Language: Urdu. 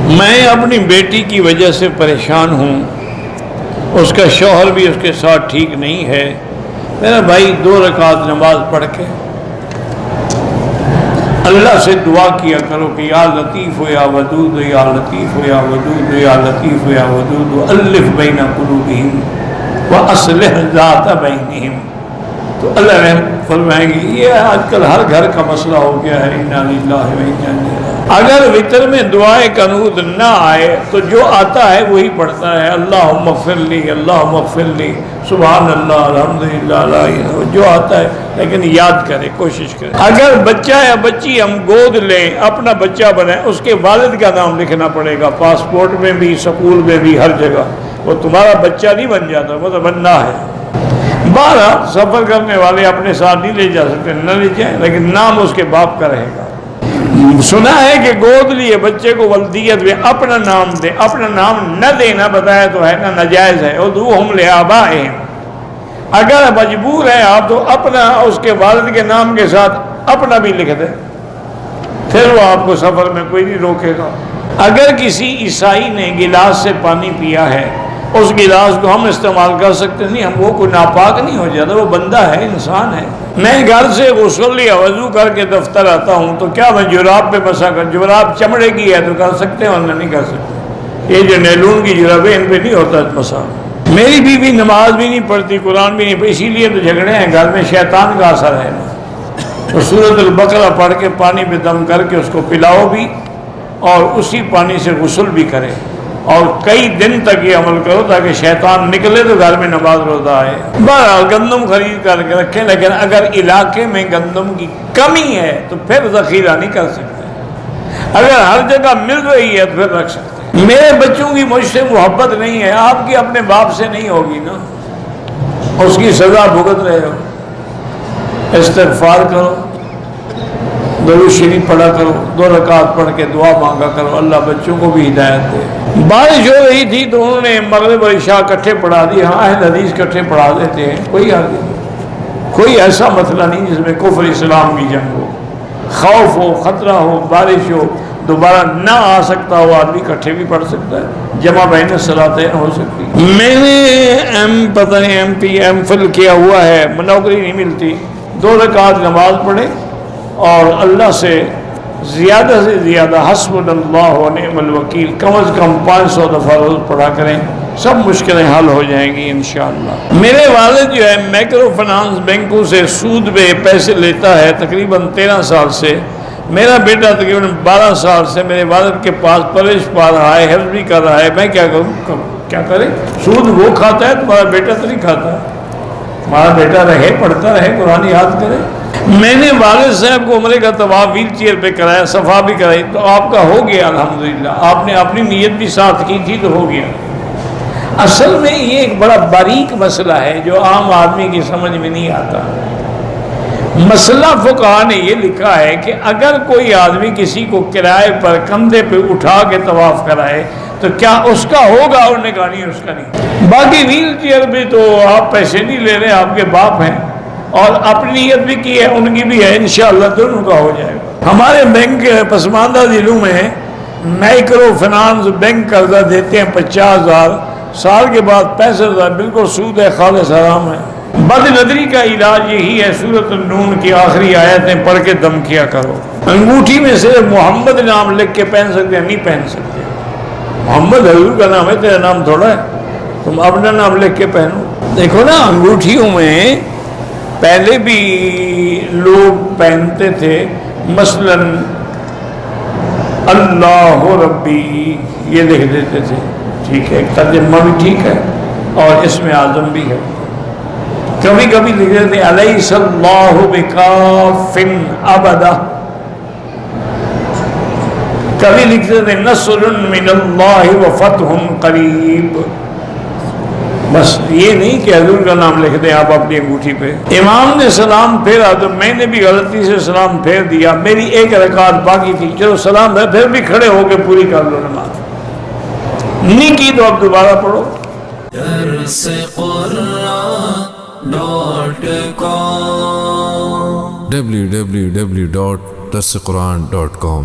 میں اپنی بیٹی کی وجہ سے پریشان ہوں، اس کا شوہر بھی اس کے ساتھ ٹھیک نہیں ہے۔ میرا بھائی 2 رکعت نماز پڑھ کے اللہ سے دعا کیا کرو کہ یا لطیف یا ودود یا لطیف یا ودود یا لطیف یا ودود الف بین قلوبہم واصلح ذات بینہم، تو اللہ رحم فرمائیں گے۔ یہ آج کل ہر گھر کا مسئلہ ہو گیا ہے، انا للہ و انا الیہ راجعون۔ اگر وتر میں دعائے قنوت نہ آئے تو جو آتا ہے وہی پڑھتا ہے، اللہم اغفر لی، اللہم اغفر لی، سبحان اللہ، الحمدللہ، لا الہ، جو آتا ہے، لیکن یاد کرے، کوشش کرے۔ اگر بچہ یا بچی ہم گود لیں، اپنا بچہ بنائیں، اس کے والد کا نام لکھنا پڑے گا، پاسپورٹ میں بھی، سکول میں بھی، ہر جگہ۔ وہ تمہارا بچہ نہیں بن جاتا، وہ تو بننا ہے۔ 12 سفر کرنے والے اپنے ساتھ نہیں لے جا سکتے، نہ لے جائیں، لیکن نام اس کے باپ کا رہے گا۔ سنا ہے کہ گود لیے بچے کو ولدیت میں اپنا نام دے، اپنا نام نہ دینا بتایا تو ہے نا، ناجائز ہے۔ ادعوہم لآبائہم، اگر مجبور ہے آپ تو اپنا اس کے والد کے نام کے ساتھ اپنا بھی لکھ دیں، پھر وہ آپ کو سفر میں کوئی نہیں روکے گا۔ اگر کسی عیسائی نے گلاس سے پانی پیا ہے، اس گلاس کو ہم استعمال کر سکتے نہیں، ہم وہ کوئی ناپاک نہیں ہو جاتا، وہ بندہ ہے، انسان ہے۔ میں گھر سے غسل یا وضو کر کے دفتر آتا ہوں تو کیا میں جراب پہ مسا کر، جراب چمڑے کی ہے تو کر سکتے ہیں ورنہ نہیں کر سکتے۔ یہ جو نیلون کی جرابیں ان پہ نہیں ہوتا مسا۔ میری بیوی نماز بھی نہیں پڑھتی، قرآن بھی نہیں پڑھتی، اسی لیے تو جھگڑے ہیں گھر میں، شیطان کا اثر ہے۔ تو سورۃ البقرہ پڑھ کے پانی پہ دم کر کے اس کو پلاؤ بھی، اور اسی پانی سے غسل بھی کرے، اور کئی دن تک یہ عمل کرو تاکہ شیطان نکلے تو گھر میں نماز روزہ آئے۔ بہرحال گندم خرید کر کے رکھیں، لیکن اگر علاقے میں گندم کی کمی ہے تو پھر ذخیرہ نہیں کر سکتے، اگر ہر جگہ مل رہی ہے تو پھر رکھ سکتے ہیں۔ میرے بچوں کی مجھ سے محبت نہیں ہے، آپ کی اپنے باپ سے نہیں ہوگی نا، اس کی سزا بھگت رہے ہو۔ استغفار کرو، درود شریف پڑھا کرو، 2 رکعت پڑھ کے دعا مانگا کرو، اللہ بچوں کو بھی ہدایت دے۔ بارش ہو رہی تھی تو انہوں نے مغرب اور عشاء اکٹھے پڑھا دی، ہاں اہل حدیث اکٹھے پڑھا دیتے ہیں، کوئی حرج نہیں، کوئی ایسا مسئلہ نہیں جس میں کفر اسلام کی جنگ ہو، خوف ہو، خطرہ ہو، بارش ہو، دوبارہ نہ آ سکتا ہو آدمی اکٹھے بھی پڑھ سکتا ہے، جمع بین الصلاتین ہو سکتی۔ میں نے پتہ نہیں ایم پی ایم فل کیا ہوا ہے، نوکری نہیں ملتی، 2 رکعت نماز پڑھے اور اللہ سے زیادہ سے زیادہ حسبنا اللہ و نعم الوکیل کم از کم 500 دفعہ روز پڑھا کریں، سب مشکلیں حل ہو جائیں گی انشاءاللہ۔ میرے والد جو ہے مائکرو فنانس بینکوں سے سود پہ پیسے لیتا ہے تقریباً 13 سال سے، میرا بیٹا تقریباً 12 سال سے میرے والد کے پاس پرورش پا رہا ہے، حفظ بھی کر رہا ہے، میں کیا کروں؟ کیا کریں؟ سود وہ کھاتا ہے، تمہارا بیٹا تو نہیں کھاتا، ہمارا بیٹا رہے، پڑھتا رہے، قرآن یاد کرے۔ میں نے والد صاحب کو عمرے کا طواف ویل چیئر پہ کرایا، صفا بھی کرائی، تو آپ کا ہو گیا الحمدللہ، آپ نے اپنی نیت بھی ساتھ کی تھی تو ہو گیا۔ اصل میں یہ ایک بڑا باریک مسئلہ ہے جو عام آدمی کی سمجھ میں نہیں آتا۔ مسئلہ فقہا نے یہ لکھا ہے کہ اگر کوئی آدمی کسی کو کرائے پر کندھے پہ اٹھا کے طواف کرائے تو کیا اس کا ہوگا؟ انہوں نے کہا نہیں، اس کا نہیں۔ باقی ویل چیئر بھی تو آپ پیسے نہیں لے رہے، آپ کے باپ ہیں، اور اپنی نیت بھی کی ہے، ان کی بھی ہے، انشاءاللہ دونوں کا ہو جائے گا۔ ہمارے بینک پسماندہ ضلعوں میں مائکرو فنانس بینک قرضہ دیتے ہیں 50,000، سال کے بعد 65,000، بالکل سود ہے، خالص حرام ہے۔ بد نظری کا علاج یہی ہے، سورۃ النون کی آخری آیتیں پڑھ کے دم کیا کرو۔ انگوٹھی میں صرف محمد نام لکھ کے پہن سکتے ہیں، نہیں پہن سکتے۔ محمد حضور کا نام ہے، تیرا نام تھوڑا ہے، تم اپنا نام لکھ کے پہنو۔ دیکھو نا، انگوٹھیوں میں پہلے بھی لوگ پہنتے تھے، مثلا اللہ ربی یہ لکھ دیتے تھے، ٹھیک ہے، ترجمہ بھی ٹھیک ہے اور اس میں اعظم بھی ہے۔ کبھی کبھی لکھ دیتے تھے الیس اللہ بکاف ابدا، کبھی لکھتے تھے نصر من اللہ وفتح قریب۔ بس یہ نہیں کہ حضور کا نام لکھ دیں آپ اپنی انگوٹھی پہ۔ امام نے سلام پھیرا تو میں نے بھی غلطی سے سلام پھیر دیا، میری 1 رکعت باقی تھی، چلو سلام ہے، پھر بھی کھڑے ہو کے پوری کر لو نماز، نہیں کی تو اب دوبارہ پڑھو۔ www.darsequran.com